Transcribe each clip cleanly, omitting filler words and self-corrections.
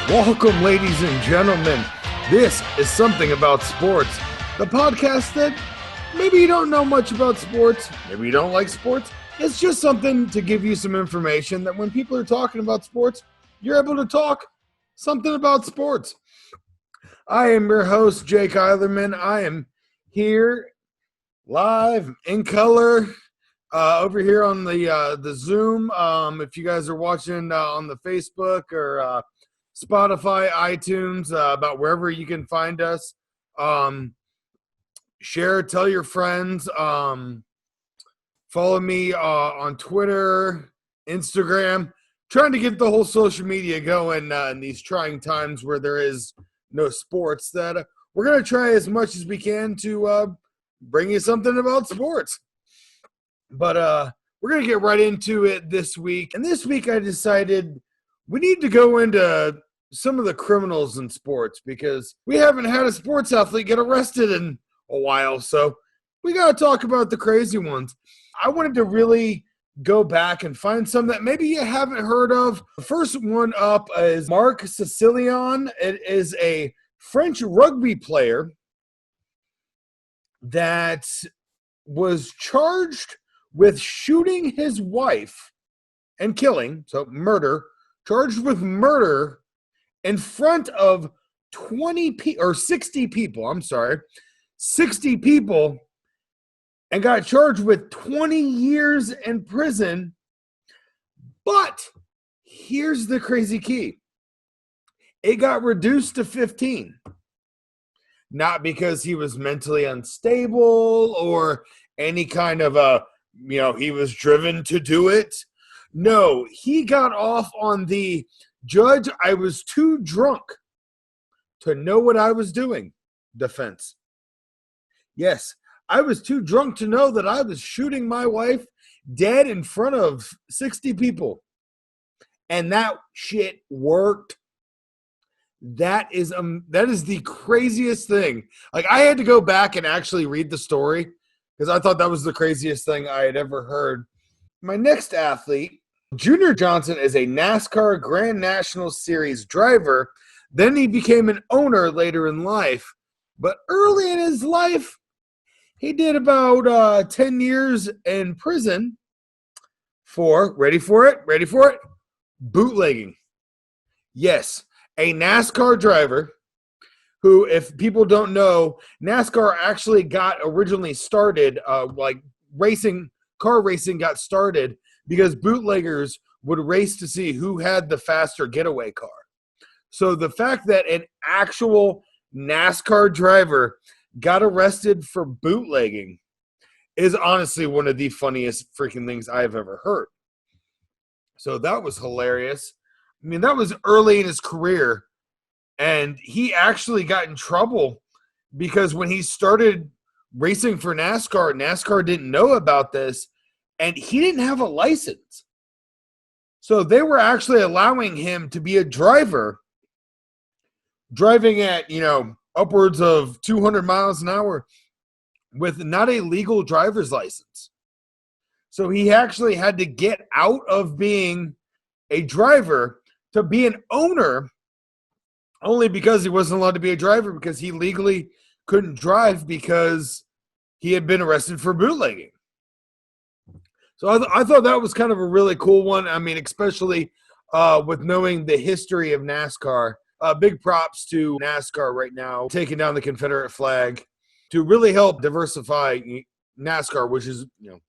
Welcome, ladies and gentlemen. This is Something About Sports, the podcast that maybe you don't know much about sports, maybe you don't like sports. It's just something to give you some information that when people are talking about sports, you're able to talk something about sports. I am your host, Jake Eilerman. I am here live in color over here on the Zoom. If you guys are watching on the Facebook or Spotify, iTunes, about wherever you can find us. Share, tell your friends. Follow me on Twitter, Instagram. Trying to get the whole social media going in these trying times where there is no sports. That we're going to try as much as we can to bring you something about sports. But we're going to get right into it this week. And this week I decided we need to go into some of the criminals in sports because we haven't had a sports athlete get arrested in a while. So we got to talk about the crazy ones. I wanted to really go back and find some that maybe you haven't heard of. The first one up is Marc Sicilian. It is a French rugby player that was charged with shooting his wife and killing, so murder, charged with murder in front of 60 people, 60 people, and got charged with 20 years in prison. But here's the crazy key. It got reduced to 15. Not because he was mentally unstable or any kind of he was driven to do it. No, he got off on the "Judge, I was too drunk to know what I was doing" defense. Yes, I was too drunk to know that I was shooting my wife dead in front of 60 people. And that shit worked. That is the craziest thing. Like, I had to go back and actually read the story because I thought that was the craziest thing I had ever heard. My next athlete, Junior Johnson, is a NASCAR Grand National Series driver. Then he became an owner later in life. But early in his life, he did about 10 years in prison for, ready for it, bootlegging. Yes, a NASCAR driver who, if people don't know, NASCAR actually got originally started, car racing got started because bootleggers would race to see who had the faster getaway car. So the fact that an actual NASCAR driver got arrested for bootlegging is honestly one of the funniest freaking things I've ever heard. So that was hilarious. I mean, that was early in his career, and he actually got in trouble because when he started racing for NASCAR didn't know about this, and he didn't have a license. So they were actually allowing him to be a driver, driving at, upwards of 200 miles an hour with not a legal driver's license. So he actually had to get out of being a driver to be an owner, only because he wasn't allowed to be a driver because he legally couldn't drive because he had been arrested for bootlegging. So I thought that was kind of a really cool one. I mean, especially with knowing the history of NASCAR. Big props to NASCAR right now, taking down the Confederate flag to really help diversify NASCAR, which is, to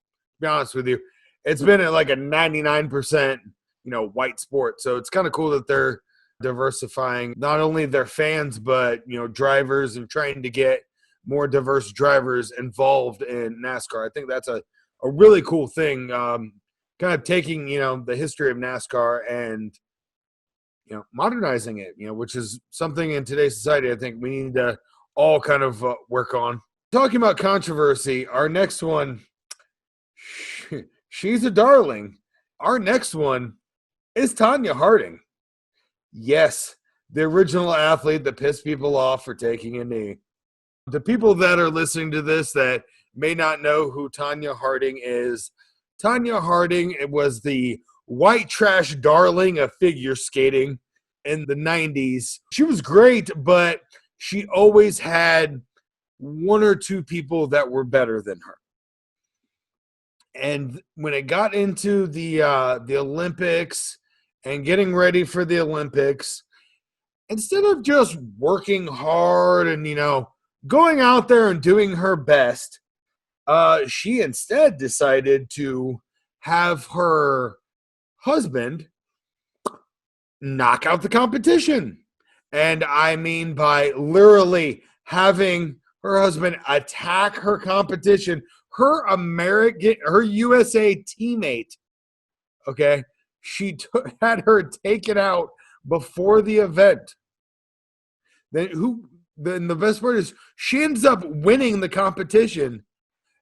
be honest with you, it's been at like a 99%, white sport. So it's kind of cool that they're diversifying not only their fans, but, drivers, and trying to get more diverse drivers involved in NASCAR. I think that's a really cool thing, kind of taking, the history of NASCAR and, modernizing it, which is something in today's society I think we need to all kind of work on. Talking about controversy, our next one, she's a darling. Our next one is Tonya Harding. Yes, the original athlete that pissed people off for taking a knee. The people that are listening to this that may not know who Tonya Harding is, Tonya Harding was the white trash darling of figure skating. in the 90s. She was great, but she always had one or two people that were better than her. And when it got into the Olympics and getting ready for the Olympics, instead of just working hard and going out there and doing her best, she instead decided to have her husband knock out the competition. And I mean by literally having her husband attack her competition, her USA teammate, okay? Had her take it out before the event. Then the best part is she ends up winning the competition.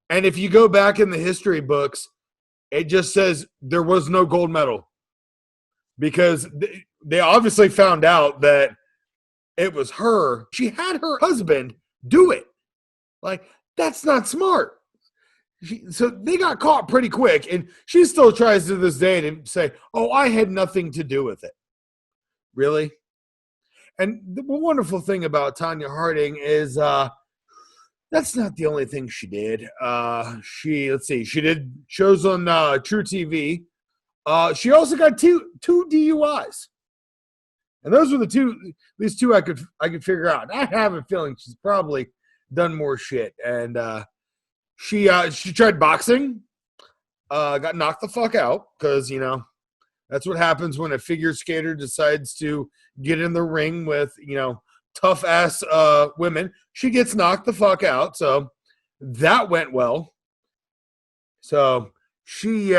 And if you go back in the history books, it just says there was no gold medal because they obviously found out that it was her. She had her husband do it. Like, that's not smart. So they got caught pretty quick, and she still tries to this day to say, oh, I had nothing to do with it. Really? And the wonderful thing about Tanya Harding is that's not the only thing she did. She did shows on True TV. She also got two DUIs. And those were these two I could figure out. I have a feeling she's probably done more shit. And she tried boxing, got knocked the fuck out because that's what happens when a figure skater decides to get in the ring with tough ass women. She gets knocked the fuck out, so that went well. So she's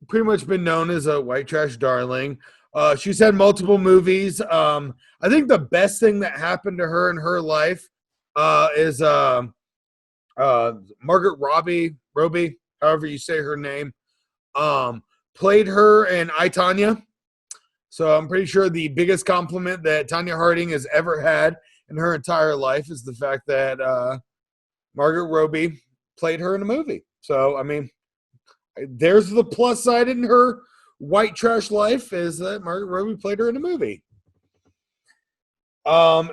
pretty much been known as a white trash darling. She's had multiple movies. I think the best thing that happened to her in her life is Margaret Robbie, however you say her name, played her in I, Tonya. So I'm pretty sure the biggest compliment that Tanya Harding has ever had in her entire life is the fact that Margaret Robbie played her in a movie. So, I mean, there's the plus side in her white trash life is that Margaret Robbie played her in a movie.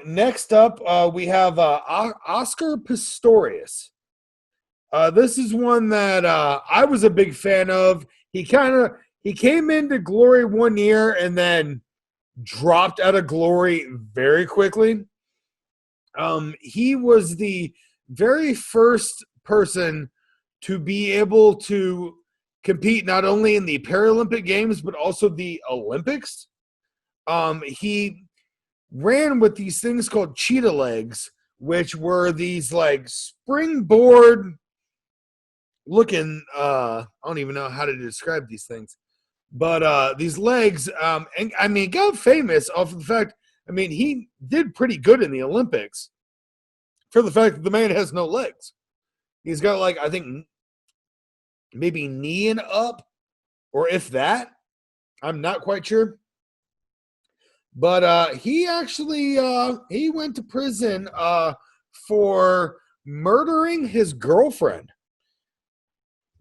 Next up, we have Oscar Pistorius. This is one that I was a big fan of. He came into glory one year and then dropped out of glory very quickly. He was the very first person to be able to compete not only in the Paralympic Games but also the Olympics. He ran with these things called cheetah legs, which were these like springboard looking, I don't even know how to describe these things, but these legs, and I mean, got famous off of the fact, I mean, he did pretty good in the Olympics for the fact that the man has no legs. He's got like, I think maybe knee and up, or if that, I'm not quite sure. But he actually, he went to prison for murdering his girlfriend.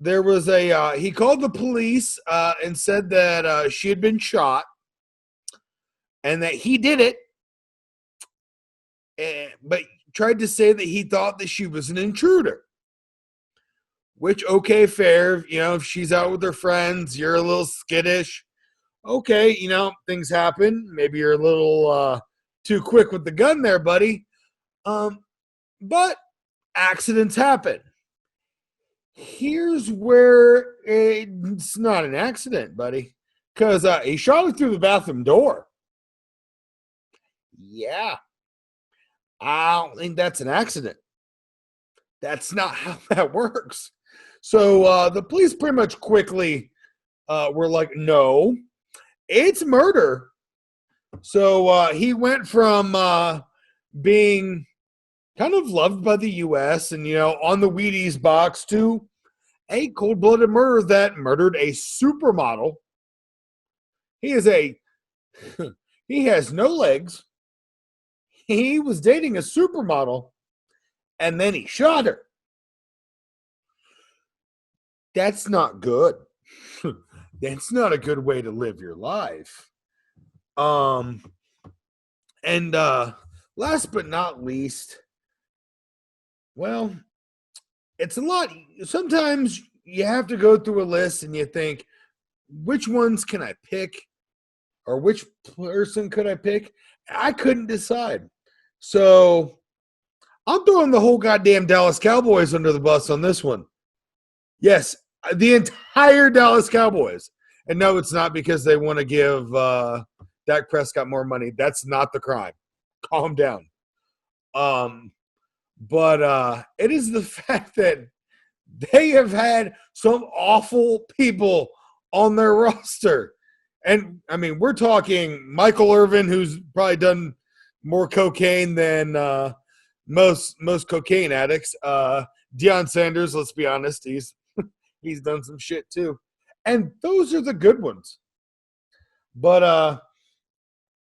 There was he called the police and said that she had been shot and that he did it, but tried to say that he thought that she was an intruder. Which, okay, fair. If she's out with her friends, you're a little skittish. Okay, things happen. Maybe you're a little too quick with the gun there, buddy. But accidents happen. Here's where it's not an accident, buddy, because he shot her through the bathroom door. Yeah. I don't think that's an accident. That's not how that works. So the police pretty much quickly were like, no, it's murder. So he went from being kind of loved by the U.S. and, on the Wheaties box to a cold-blooded murder that murdered a supermodel. He has no legs. He was dating a supermodel, and then he shot her. That's not good. That's not a good way to live your life. Um, and last but not least, well, it's a lot. Sometimes you have to go through a list and you think, which ones can I pick, or which person could I pick? I couldn't decide. So I'm throwing the whole goddamn Dallas Cowboys under the bus on this one. Yes, the entire Dallas Cowboys. And no, it's not because they want to give Dak Prescott more money. That's not the crime. Calm down. But it is the fact that they have had some awful people on their roster. And, I mean, we're talking Michael Irvin, who's probably done more cocaine than most cocaine addicts. Deion Sanders, let's be honest, he's done some shit too. And those are the good ones. But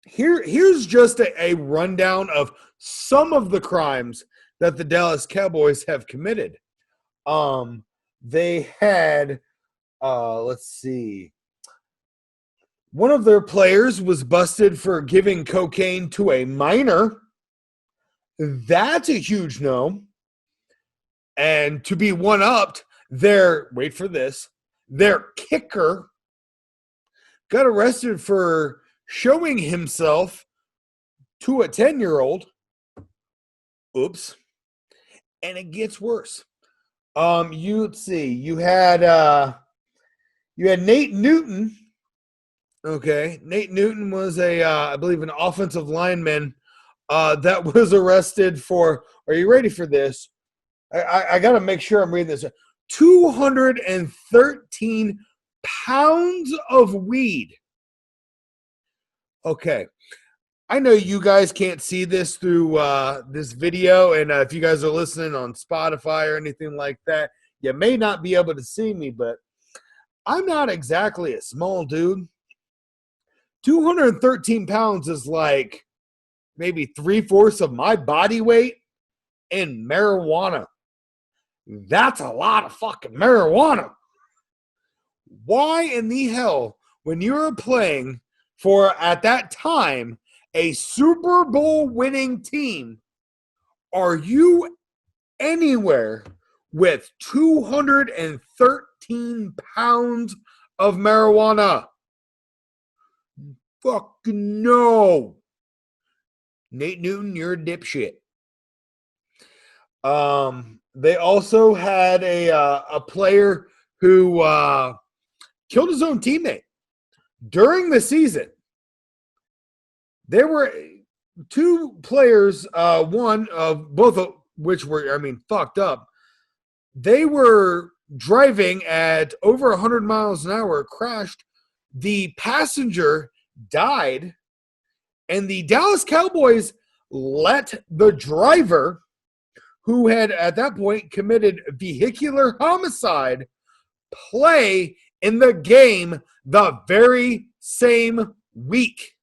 here's just a rundown of some of the crimes that the Dallas Cowboys have committed. They had, let's see, one of their players was busted for giving cocaine to a minor. That's a huge no. And to be one-upped, wait for this, their kicker got arrested for showing himself to a 10-year-old. Oops. And it gets worse. Let's see. You had Nate Newton. Okay, Nate Newton was I believe, an offensive lineman that was arrested for. Are you ready for this? I got to make sure I'm reading this. 213 pounds of weed. Okay. I know you guys can't see this through this video, and if you guys are listening on Spotify or anything like that, you may not be able to see me, but I'm not exactly a small dude. 213 pounds is like maybe 3/4 of my body weight in marijuana. That's a lot of fucking marijuana. Why in the hell, when you're playing for, at that time, a Super Bowl winning team, are you anywhere with 213 pounds of marijuana? Fucking no. Nate Newton, you're a dipshit. They also had a player who killed his own teammate during the season. There were two players, both of which were, fucked up. They were driving at over 100 miles an hour, crashed. The passenger died, and the Dallas Cowboys let the driver, who had at that point committed vehicular homicide, play in the game the very same week.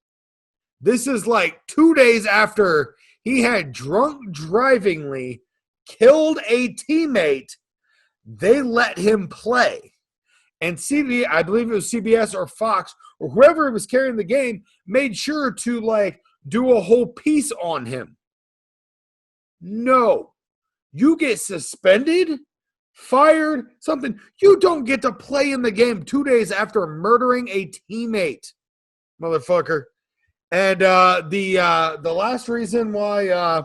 This is like 2 days after he had drunk drivingly killed a teammate. They let him play. And I believe it was CBS or Fox or whoever was carrying the game, made sure to do a whole piece on him. No. You get suspended, fired, something. You don't get to play in the game 2 days after murdering a teammate, motherfucker. And the last reason why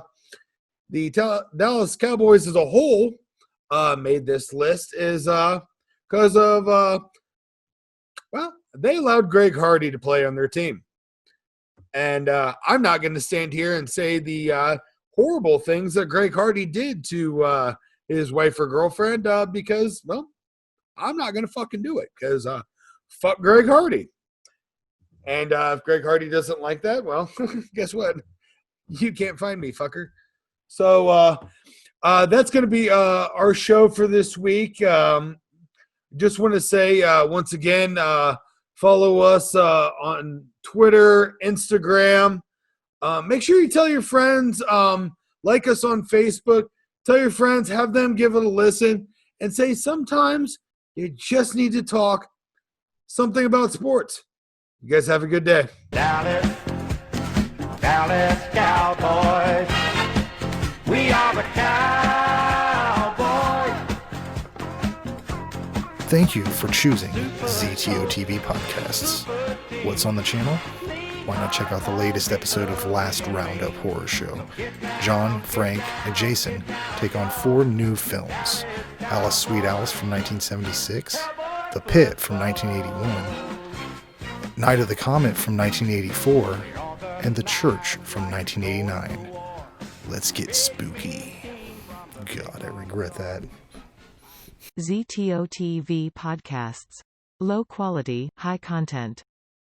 the Dallas Cowboys as a whole made this list is because of, they allowed Greg Hardy to play on their team. And I'm not going to stand here and say the horrible things that Greg Hardy did to his wife or girlfriend because, I'm not going to fucking do it because fuck Greg Hardy. And if Greg Hardy doesn't like that, well, guess what? You can't find me, fucker. So that's going to be our show for this week. Just want to say once again, follow us on Twitter, Instagram. Make sure you tell your friends, like us on Facebook, tell your friends, have them give it a listen, and say sometimes you just need to talk something about sports. You guys have a good day. Dallas Cowboys. We are the Cowboys. Thank you for choosing ZTO TV Podcasts. What's on the channel? Why not check out the latest episode of Last Roundup Horror Show? John, Frank, and Jason take on 4 new films. Alice Sweet Alice from 1976, The Pit from 1981, Night of the Comet from 1984, and The Church from 1989. Let's get spooky. God, I regret that. ZTO TV Podcasts. Low quality, high content.